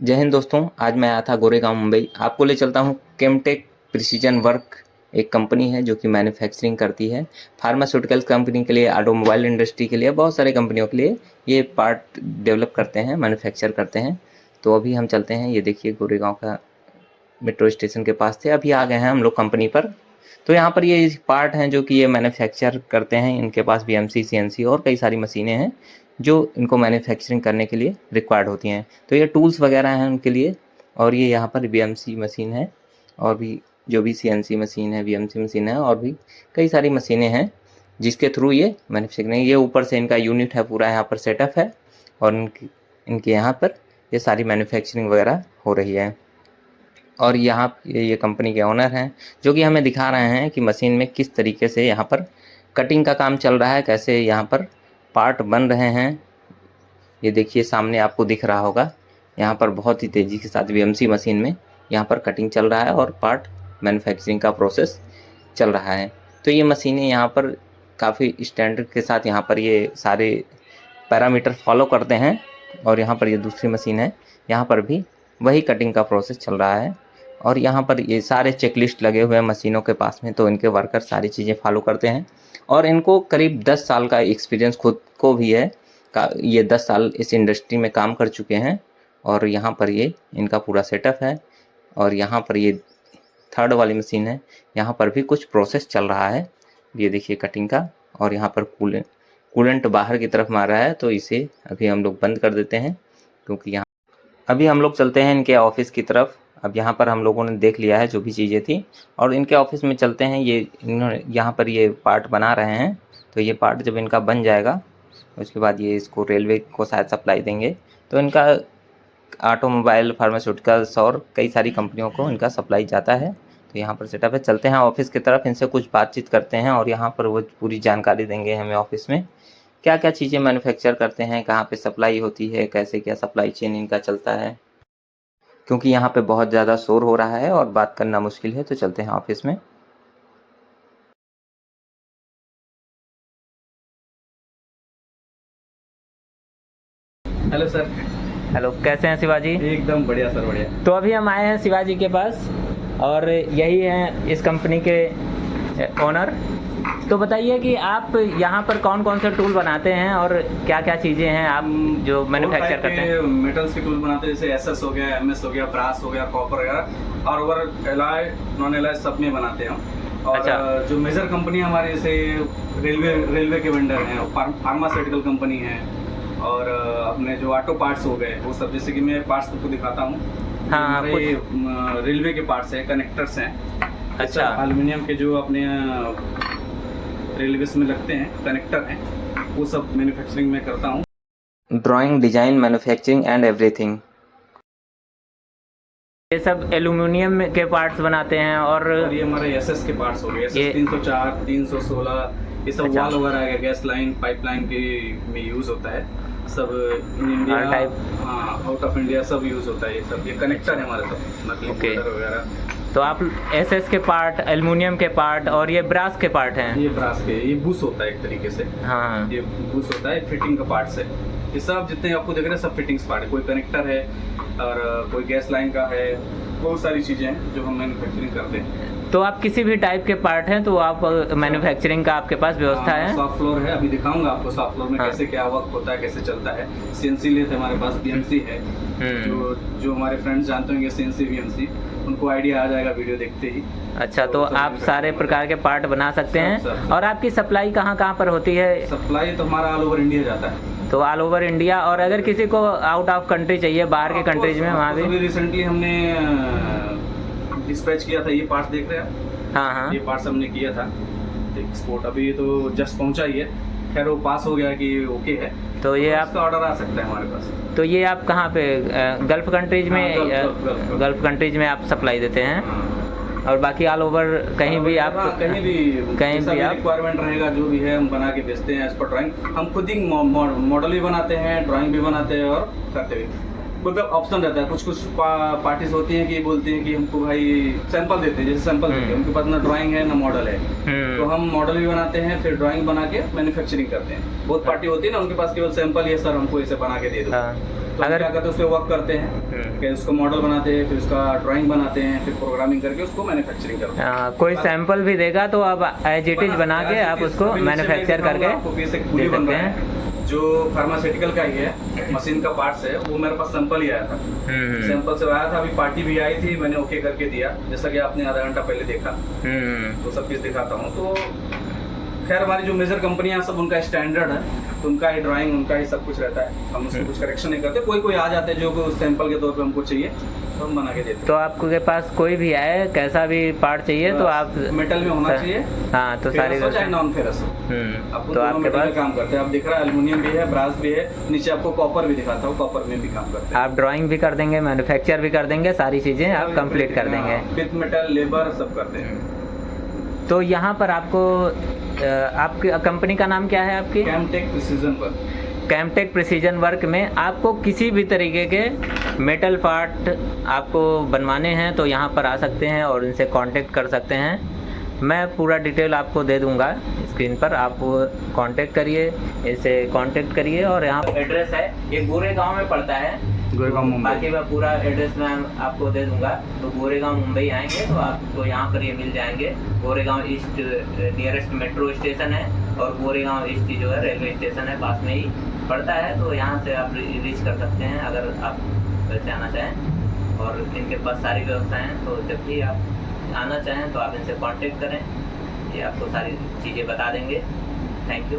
जय हिंद दोस्तों। आज मैं आया था गोरेगांव मुंबई। आपको ले चलता हूँ केमटेक प्रिसीजन वर्क। एक कंपनी है जो कि मैन्युफैक्चरिंग करती है फार्मास्यूटिकल्स कंपनी के लिए, ऑटोमोबाइल इंडस्ट्री के लिए, बहुत सारे कंपनियों के लिए ये पार्ट डेवलप करते हैं, मैन्युफैक्चर करते हैं। तो अभी हम चलते हैं। ये देखिए गोरेगांव का मेट्रो स्टेशन के पास थे, अभी आ गए हैं हम लोग कंपनी पर। तो यहाँ पर ये पार्ट हैं जो कि ये मैन्युफैक्चर करते हैं। इनके पास बीएमसी, सीएनसी और कई सारी मशीनें हैं जो इनको मैन्युफैक्चरिंग करने के लिए रिक्वायर्ड होती हैं। तो ये टूल्स वगैरह हैं उनके लिए। और ये यहाँ पर बीएमसी मशीन है और भी जो भी सीएनसी मशीन है, बीएमसी मशीन है और भी कई सारी मशीनें हैं जिसके थ्रू ये मैन्युफैक्चरिंग। ये ऊपर से इनका यूनिट है, पूरा यहाँ पर सेटअप है और इनके यहाँ पर ये सारी मैन्युफैक्चरिंग वगैरह हो रही है। और यहाँ ये कंपनी के ओनर हैं जो कि हमें दिखा रहे हैं कि मशीन में किस तरीके से यहाँ पर कटिंग का काम चल रहा है, कैसे यहाँ पर पार्ट बन रहे हैं। ये देखिए सामने आपको दिख रहा होगा, यहाँ पर बहुत ही तेज़ी के साथ बीएमसी मशीन में यहाँ पर कटिंग चल रहा है और पार्ट मैन्युफैक्चरिंग का प्रोसेस चल रहा है। तो ये मशीनें यहाँ पर काफ़ी स्टैंडर्ड के साथ यहाँ पर ये सारे पैरामीटर फॉलो करते हैं। और यहाँ पर ये दूसरी मशीन है, यहाँ पर भी वही कटिंग का प्रोसेस चल रहा है। और यहाँ पर ये सारे चेकलिस्ट लगे हुए हैं मशीनों के पास में, तो इनके वर्कर सारी चीज़ें फॉलो करते हैं। और इनको करीब 10 साल का एक्सपीरियंस खुद को भी है। ये 10 साल इस इंडस्ट्री में काम कर चुके हैं। और यहाँ पर ये इनका पूरा सेटअप है। और यहाँ पर ये थर्ड वाली मशीन है, यहाँ पर भी कुछ प्रोसेस चल रहा है। ये देखिए कटिंग का। और यहाँ पर कूलेंट बाहर की तरफ मार रहा है, तो इसे अभी हम लोग बंद कर देते हैं क्योंकि यहाँ अभी हम लोग चलते हैं इनके ऑफिस की तरफ। अब यहाँ पर हम लोगों ने देख लिया है जो भी चीज़ें थी और इनके ऑफिस में चलते हैं। ये इन्होंने यहाँ पर ये पार्ट बना रहे हैं। तो ये पार्ट जब इनका बन जाएगा उसके बाद ये इसको रेलवे को शायद सप्लाई देंगे। तो इनका ऑटोमोबाइल, फार्मास्यूटिकल्स और कई सारी कंपनियों को इनका सप्लाई जाता है। तो यहाँ पर सेटअप है। चलते हैं ऑफिस की तरफ, इनसे कुछ बातचीत करते हैं और यहाँ पर वो पूरी जानकारी देंगे हमें ऑफिस में क्या क्या चीज़ें मैन्युफैक्चर करते हैं, कहाँ पे सप्लाई होती है, कैसे क्या सप्लाई चेन इनका चलता है। क्योंकि यहाँ पे बहुत ज़्यादा शोर हो रहा है और बात करना मुश्किल है। तो चलते हैं ऑफिस में। Hello sir. हेलो, कैसे हैं शिवाजी? एकदम बढ़िया सर, बढ़िया। तो अभी हम आए हैं शिवाजी के पास और यही हैं इस कंपनी के ओनर। तो बताइए कि आप यहाँ पर कौन कौन से टूल बनाते हैं और क्या क्या चीज़ें हैं आप जो मैन्युफैक्चर करते हैं? मेटल्स के टूल बनाते हैं, जैसे एसएस हो गया, एमएस हो गया, ब्रास हो गया, कॉपर वगैरह, और ओवर एलॉय, नॉन एलॉय सब में बनाते हैं हम। और अच्छा। जो मेजर कंपनी हमारे जैसे रेलवे के वेंडर हैं, फार्मास्यूटिकल कंपनी है, और अपने जो ऑटो पार्ट्स हो गए वो सब। जैसे कि मैं पार्ट्स आपको दिखाता हूँ। हाँ, रेलवे के पार्ट्स हैं, कनेक्टर्स हैं। अच्छा। एल्युमिनियम के जो अपने रेलवेज में लगते हैं कनेक्टर हैं, वो सब मैन्युफैक्चरिंग में करता हूँ। Drawing, design, manufacturing and everything. ये सब एल्युमिनियम के पार्ट्स बनाते हैं। और ये हमारे एसएस के पार्ट्स हो गए, एसएस 304, 316, ये सब अच्छा। वॉल वगैरह है, गैस लाइन, पाइपलाइन के में यूज होता है सब। इन इंडिया, हाँ, आउट ऑफ इंडिया सब यूज होता है ये सब। ये कनेक्टर है हमारे सब, नकली मोटर वगैरह। तो आप एसएस के पार्ट, एल्युमिनियम के पार्ट और ये ब्रास के पार्ट हैं। ये ब्रास के, ये बुश होता है एक तरीके से। हाँ, ये बुश होता है, फिटिंग का पार्ट्स है। ये सब जितने आपको देख रहे हैं सब फिटिंग्स पार्ट है। कोई कनेक्टर है और कोई गैस लाइन का है, बहुत सारी चीज़ें हैं जो हम मैन्युफैक्चरिंग करते हैं। तो आप किसी भी टाइप के पार्ट हैं तो आप मैन्युफैक्चरिंग का आपके पास व्यवस्था है? सॉफ्ट फ्लोर है, अभी दिखाऊंगा आपको सॉफ्ट फ्लोर में कैसे क्या वर्क होता है, कैसे चलता है। सीएनसी लेते हमारे पास, बीएमसी है। जो हमारे फ्रेंड्स जानते होंगे सीएनसी बीएमसी, उनको आइडिया आ जाएगा वीडियो देखते ही। अच्छा, तो आप सारे प्रकार के पार्ट बना सकते हैं। और आपकी सप्लाई कहाँ कहाँ पर होती है? सप्लाई तो हमारा ऑल ओवर इंडिया जाता है। तो ऑल ओवर इंडिया। और अगर किसी को आउट ऑफ कंट्री चाहिए, बाहर के कंट्रीज में, वहाँ भी? रिसेंटली हमने डिस्पैच किया था, ये पार्ट्स देख रहे हैं। हाँ, ये पार्ट्स हमने किया था एक्सपोर्ट, अभी तो जस्ट पहुंचा ही है। खैर वो पास हो गया कि ओके है। तो ये आपका ऑर्डर आ सकता है हमारे पास। तो ये आप कहाँ पे, गल्फ कंट्रीज में? गल्फ कंट्रीज में आप सप्लाई देते हैं। और बाकी ऑल ओवर कहीं भी आप कहीं भी आप रिक्वायरमेंट रहेगा जो भी है हम बना के बेचते हैं। एज पर ड्राइंग हम खुद ही मॉडल भी बनाते हैं, ड्राइंग भी बनाते हैं और करते भी। मतलब ऑप्शन रहता है। कुछ पार्टीज होती हैं कि बोलते हैं कि हमको भाई सैंपल देते हैं, जैसे सैंपल देते हैं, उनके पास ना ड्राइंग है ना मॉडल है। तो हम मॉडल भी बनाते हैं, फिर ड्राइंग बना के मैन्युफैक्चरिंग करते हैं। बहुत पार्टी होती है ना, उनके पास केवल सैंपल, ये सर हमको इसे बना के दे दो। तो हम क्या करते हैं, उस पर वर्क करते हैं कि उसको मॉडल बनाते हैं, फिर उसका ड्राइंग बनाते हैं, फिर प्रोग्रामिंग करके उसको मैन्युफैक्चरिंग करते हैं। कोई सैंपल भी देगा तो आप एज इट इज बना के आप उसको मैन्युफैक्चर करके आपको बेसिक दे पूरी बन सकते रहा हैं। है। जो फार्मास्यूटिकल का ही है, मशीन का पार्ट्स है, वो मेरे पास सैंपल ही आया था। सैंपल से आया था, अभी पार्टी भी आई थी, मैंने ओके करके दिया, जैसा कि आपने आधा घंटा पहले देखा। तो सब चीज़ दिखाता हूँ। तो खैर हमारी जो मेजर कंपनियां सब उनका स्टैंडर्ड है, तो उनका ही ड्राइंग, उनका ही सब कुछ रहता है, हम उसको कुछ करेक्शन नहीं करते। कोई कोई आ जाते हैं जो सैंपल के तौर पे हमको चाहिए, तो हम बना के देते हैं। तो आपके पास कोई भी आए, कैसा भी पार्ट चाहिए तो आप मेटल में होना चाहिए, हाँ, तो सारी फेरस हो चाहे नॉन फेरस हो। अपन तो दोनों आपके मेटल में पास काम करते हैं। आप दिख रहा है एल्युमिनियम भी है, ब्रास भी है, नीचे आपको कॉपर भी दिखाता हूँ, कॉपर में भी काम करते हैं। आप ड्राइंग भी कर देंगे, मैन्युफैक्चर भी कर देंगे, सारी चीज़ें आप कंप्लीट कर देंगे। विथ मेटल, लेबर सब करते हैं। तो यहाँ पर आपको आपकी कंपनी का नाम क्या है आपकी? कैमटेक प्रिसीजन वर्क। कैमटेक प्रिसीजन वर्क में आपको किसी भी तरीके के मेटल पार्ट आपको बनवाने हैं तो यहाँ पर आ सकते हैं और इनसे कांटेक्ट कर सकते हैं। मैं पूरा डिटेल आपको दे दूंगा स्क्रीन पर, आप कांटेक्ट करिए, इसे कांटेक्ट करिए। और यहाँ एड्रेस है, ये गोरेगांव में पड़ता है, गोरेगांव मुंबई। बाकी मैं पूरा एड्रेस मैं आपको दे दूंगा। तो गोरेगांव मुंबई आएंगे तो आपको यहाँ पर ये मिल जाएंगे। Goregaon east nearest metro station है और गोरेगांव ईस्ट जो है रेलवे स्टेशन है, पास में ही पड़ता है। तो यहाँ से आप रीच कर सकते हैं अगर आप वैसे आना चाहें। और इनके पास सारी व्यवस्थाएं हैं, तो जब भी आप आना चाहें तो आप इनसे कांटेक्ट करें, ये आपको सारी चीज़ें बता देंगे। Thank you.